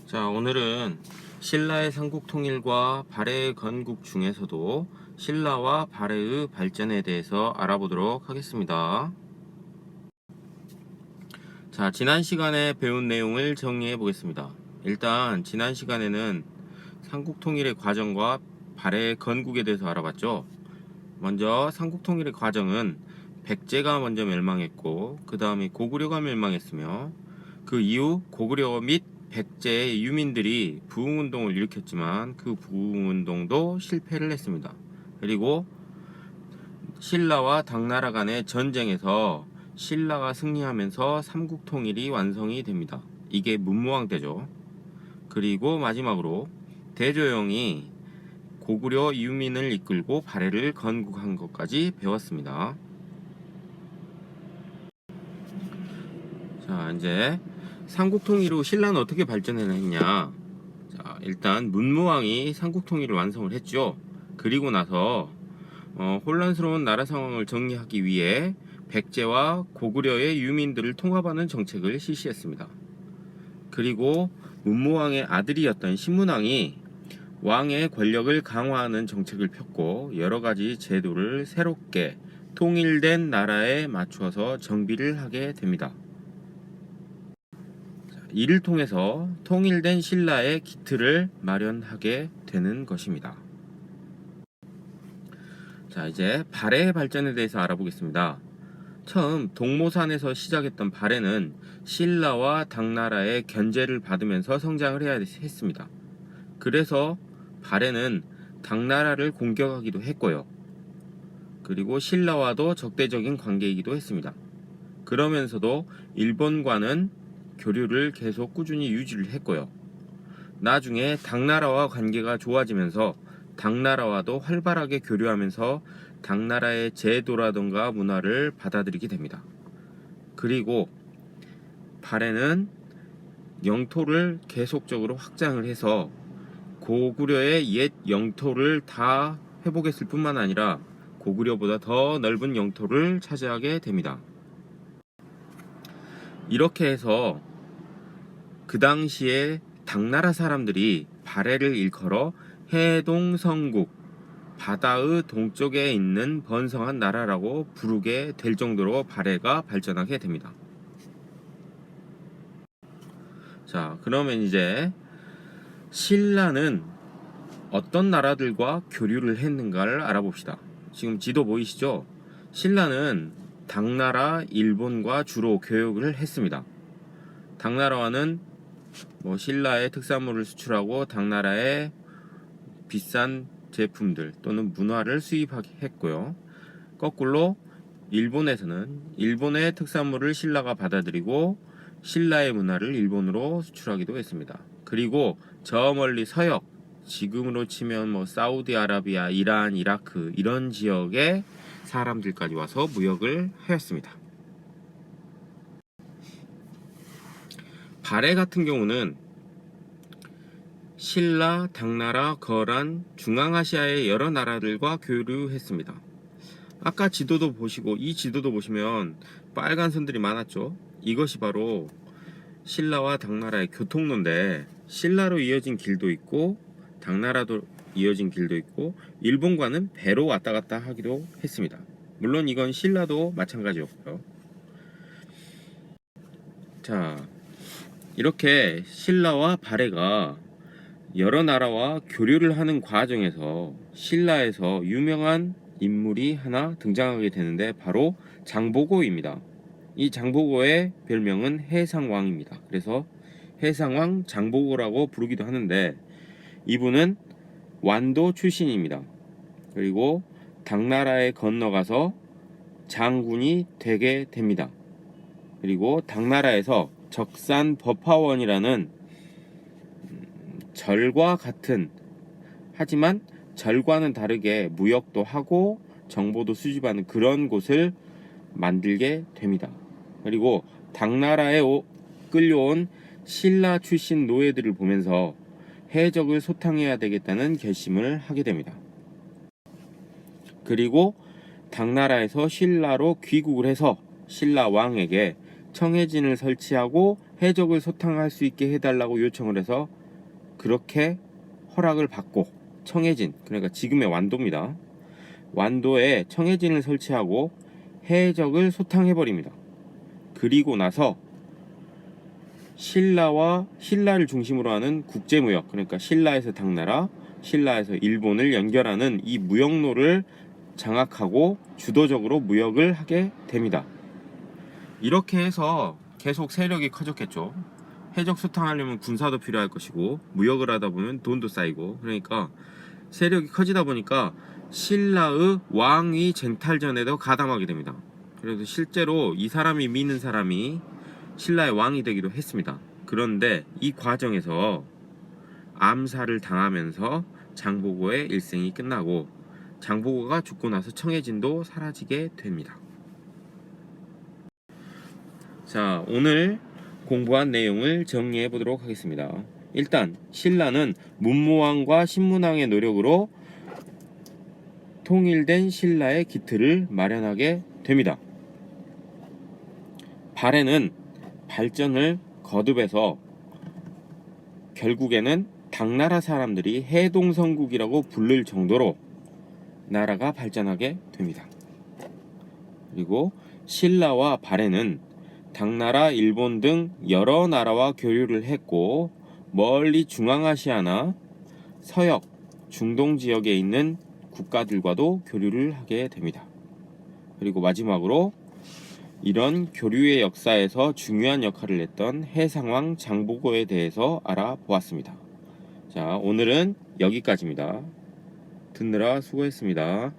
자, 오늘은 신라의 삼국통일과 발해의 건국 중에서도 신라와 발해의 발전에 대해서 알아보도록 하겠습니다. 자, 지난 시간에 배운 내용을 정리해 보겠습니다. 일단 지난 시간에는 삼국통일의 과정과 발해의 건국에 대해서 알아봤죠. 먼저 삼국통일의 과정은 백제가 먼저 멸망했고 그 다음에 고구려가 멸망했으며 그 이후 고구려 및 백제의 유민들이 부흥운동을 일으켰지만 그 부흥운동도 실패를 했습니다. 그리고 신라와 당나라 간의 전쟁에서 신라가 승리하면서 삼국통일이 완성이 됩니다. 이게 문무왕 때죠. 그리고 마지막으로 대조영이 고구려 유민을 이끌고 발해를 건국한 것까지 배웠습니다. 자, 이제 삼국통일 후 신라는 어떻게 발전을 했냐. 자, 일단 문무왕이 삼국통일을 완성을 했죠. 그리고 나서 혼란스러운 나라 상황을 정리하기 위해 백제와 고구려의 유민들을 통합하는 정책을 실시했습니다. 그리고 문무왕의 아들이었던 신문왕이 왕의 권력을 강화하는 정책을 폈고 여러가지 제도를 새롭게 통일된 나라에 맞추어서 정비를 하게 됩니다. 이를 통해서 통일된 신라의 기틀을 마련하게 되는 것입니다. 자, 이제 발해의 발전에 대해서 알아보겠습니다. 처음 동모산에서 시작했던 발해는 신라와 당나라의 견제를 받으면서 성장을 해야 했습니다. 그래서 발해는 당나라를 공격하기도 했고요. 그리고 신라와도 적대적인 관계이기도 했습니다. 그러면서도 일본과는 교류를 계속 꾸준히 유지를 했고요. 나중에 당나라와 관계가 좋아지면서 당나라와도 활발하게 교류하면서 당나라의 제도라던가 문화를 받아들이게 됩니다. 그리고 발해는 영토를 계속적으로 확장을 해서 고구려의 옛 영토를 다 회복했을 뿐만 아니라 고구려보다 더 넓은 영토를 차지하게 됩니다. 이렇게 해서 그 당시에 당나라 사람들이 발해를 일컬어 해동성국, 바다의 동쪽에 있는 번성한 나라라고 부르게 될 정도로 발해가 발전하게 됩니다. 자, 그러면 이제 신라는 어떤 나라들과 교류를 했는가를 알아봅시다. 지금 지도 보이시죠? 신라는 당나라, 일본과 주로 교역을 했습니다. 당나라와는 신라의 특산물을 수출하고 당나라의 비싼 제품들 또는 문화를 수입했고요. 거꾸로 일본에서는 일본의 특산물을 신라가 받아들이고 신라의 문화를 일본으로 수출하기도 했습니다. 그리고 저 멀리 서역, 지금으로 치면 사우디아라비아, 이란, 이라크 이런 지역의 사람들까지 와서 무역을 하였습니다. 발해 같은 경우는 신라, 당나라, 거란, 중앙아시아의 여러 나라들과 교류했습니다. 아까 지도도 보시고 이 지도도 보시면 빨간 선들이 많았죠. 이것이 바로 신라와 당나라의 교통로인데 신라로 이어진 길도 있고 당나라도 이어진 길도 있고 일본과는 배로 왔다 갔다 하기도 했습니다. 물론 이건 신라도 마찬가지였고요. 자, 이렇게 신라와 발해가 여러 나라와 교류를 하는 과정에서 신라에서 유명한 인물이 하나 등장하게 되는데 바로 장보고입니다. 이 장보고의 별명은 해상왕입니다. 그래서 해상왕 장보고라고 부르기도 하는데 이분은 완도 출신입니다. 그리고 당나라에 건너가서 장군이 되게 됩니다. 그리고 당나라에서 적산법화원이라는 절과 같은, 하지만 절과는 다르게 무역도 하고 정보도 수집하는 그런 곳을 만들게 됩니다. 그리고 당나라에 끌려온 신라 출신 노예들을 보면서 해적을 소탕해야 되겠다는 결심을 하게 됩니다. 그리고 당나라에서 신라로 귀국을 해서 신라 왕에게 청해진을 설치하고 해적을 소탕할 수 있게 해달라고 요청을 해서 그렇게 허락을 받고 청해진, 그러니까 지금의 완도입니다. 완도에 청해진을 설치하고 해적을 소탕해버립니다. 그리고 나서 신라를 중심으로 하는 국제무역, 그러니까 신라에서 당나라, 신라에서 일본을 연결하는 이 무역로를 장악하고 주도적으로 무역을 하게 됩니다. 이렇게 해서 계속 세력이 커졌겠죠. 해적 소탕하려면 군사도 필요할 것이고 무역을 하다 보면 돈도 쌓이고, 그러니까 세력이 커지다 보니까 신라의 왕위 쟁탈전에도 가담하게 됩니다. 그래서 실제로 이 사람이 미는 사람이 신라의 왕이 되기도 했습니다. 그런데 이 과정에서 암살을 당하면서 장보고의 일생이 끝나고 장보고가 죽고 나서 청해진도 사라지게 됩니다. 자, 오늘 공부한 내용을 정리해 보도록 하겠습니다. 일단 신라는 문무왕과 신문왕의 노력으로 통일된 신라의 기틀을 마련하게 됩니다. 발해는 발전을 거듭해서 결국에는 당나라 사람들이 해동성국이라고 부를 정도로 나라가 발전하게 됩니다. 그리고 신라와 발해는 당나라, 일본 등 여러 나라와 교류를 했고 멀리 중앙아시아나 서역, 중동 지역에 있는 국가들과도 교류를 하게 됩니다. 그리고 마지막으로 이런 교류의 역사에서 중요한 역할을 했던 해상왕 장보고에 대해서 알아보았습니다. 자, 오늘은 여기까지입니다. 듣느라 수고했습니다.